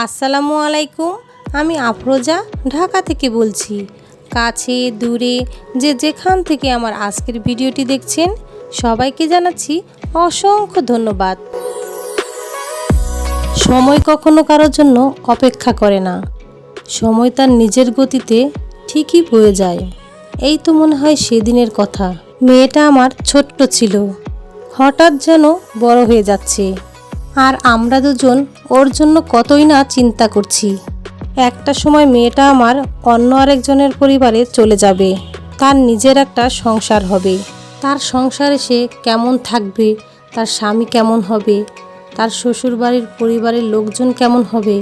আসসালামু আলাইকুম। আমি আফরোজা ঢাকা থেকে বলছি। কাছে দূরে যে যেখান থেকে আমার আজকের ভিডিওটি দেখছেন সবাইকে জানাচ্ছি অসংখ্য ধন্যবাদ। সময় কখনো কারোর জন্য অপেক্ষা করে না, সময় তার নিজের গতিতে ঠিকই বয়ে যায়। এই তো মনে হয় সেদিনের কথা। মেয়েটা আমার ছোট্ট ছিল, হঠাৎ যেন বড় হয়ে যাচ্ছে, আর আমরা দুজন ওর জন্য কতই না চিন্তা করছি। একটা সময় মেয়েটা আমার অন্য আরেকজনের পরিবারে চলে যাবে, তার নিজের একটা সংসার হবে। তার সংসারে সে কেমন থাকবে, তার স্বামী কেমন হবে, তার শ্বশুরবাড়ির পরিবারের লোকজন কেমন হবে,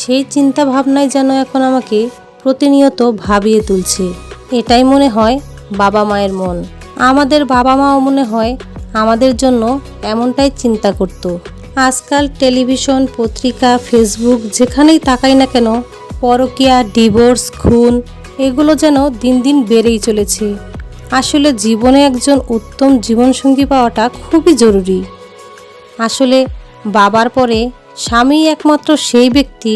সেই চিন্তা ভাবনাই যেন এখন আমাকে প্রতিনিয়ত ভাবিয়ে তুলছে। এটাই মনে হয় বাবা মায়ের মন। আমাদের বাবা মাও মনে হয় আমাদের জন্য এমনটাই চিন্তা করতো। আজকাল টেলিভিশন, পত্রিকা, ফেসবুক যেখানেই তাকাই না কেন পরকীয়া, ডিভোর্স, খুন এগুলো যেন দিন দিন বেড়েই চলেছে। আসলে জীবনে একজন উত্তম জীবনসঙ্গী পাওয়াটা খুবই জরুরি। আসলে বাবার পরে স্বামী একমাত্র সেই ব্যক্তি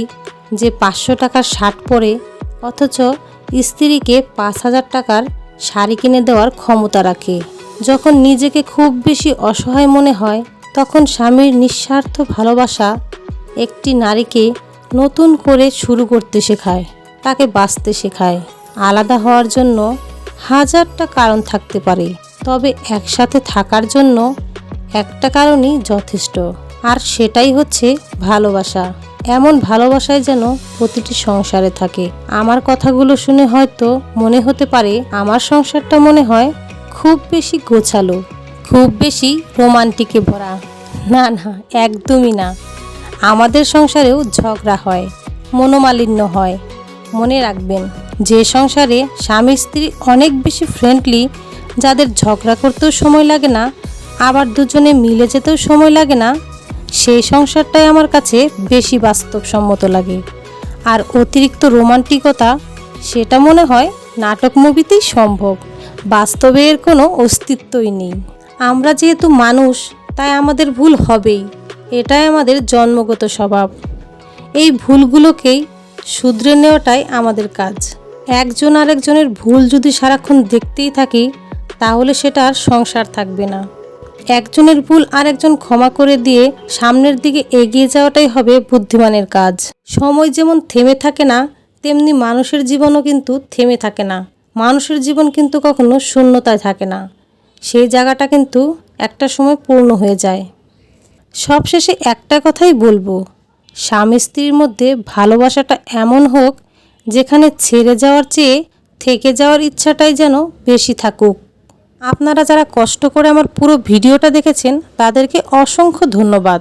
যে 500 টাকার শার্ট পরে অথচ স্ত্রীকে 5000 টাকার শাড়ি কিনে দেওয়ার ক্ষমতা রাখে। যখন নিজেকে খুব বেশি অসহায় মনে হয় তখন স্বামীর নিঃস্বার্থ ভালোবাসা একটি নারীকে নতুন করে শুরু করতে শেখায়, তাকে বাঁচতে শেখায়। আলাদা হওয়ার জন্য হাজারটা কারণ থাকতে পারে, তবে একসাথে থাকার জন্য একটা কারণই যথেষ্ট, আর সেটাই হচ্ছে ভালোবাসা। এমন ভালোবাসায় যেন প্রতিটি সংসারে থাকে। আমার কথাগুলো শুনে হয়তো মনে হতে পারে আমার সংসারটা মনে হয় খুব বেশি গোছালো, খুব বেশি রোমান্টিকে ভরা। না না, একদমই না। আমাদের সংসারেও ঝগড়া হয়, মনোমালিন্য হয়। মনে রাখবেন, যে সংসারে স্বামী স্ত্রী অনেক বেশি ফ্রেন্ডলি, যাদের ঝগড়া করতেও সময় লাগে না, আবার দুজনে মিলে যেতেও সময় লাগে না, সেই সংসারটাই আমার কাছে বেশি বাস্তবসম্মত লাগে। আর অতিরিক্ত রোমান্টিকতা, সেটা মনে হয় নাটক মুভিতেই সম্ভব, বাস্তবে এর কোনো অস্তিত্বই নেই। আমরা যেহেতু মানুষ, তাই আমাদের ভুল হবেই, এটাই আমাদের জন্মগত স্বভাব। এই ভুলগুলোকেই শুধরে নেওয়াটাই আমাদের কাজ। একজন আরেকজনের ভুল যদি সারাক্ষণ দেখতেই থাকি তাহলে সেটা আর সংসার থাকবে না। একজনের ভুল আরেকজন ক্ষমা করে দিয়ে সামনের দিকে এগিয়ে যাওয়াটাই হবে বুদ্ধিমানের কাজ। সময় যেমন থেমে থাকে না, তেমনি মানুষের জীবনও কিন্তু থেমে থাকে না। মানুষের জীবন কিন্তু কখনো শূন্যতায় থাকে না, সেই জায়গাটা কিন্তু একটা সময় পূর্ণ হয়ে যায়। সবশেষে একটা কথাই বলবো, স্বামী স্ত্রীর মধ্যে ভালোবাসাটা এমন হোক যেখানে ছেড়ে যাওয়ার চেয়ে থেকে যাওয়ার ইচ্ছাটাই যেন বেশি থাকুক। আপনারা যারা কষ্ট করে আমার পুরো ভিডিওটা দেখেছেন তাদেরকে অসংখ্য ধন্যবাদ।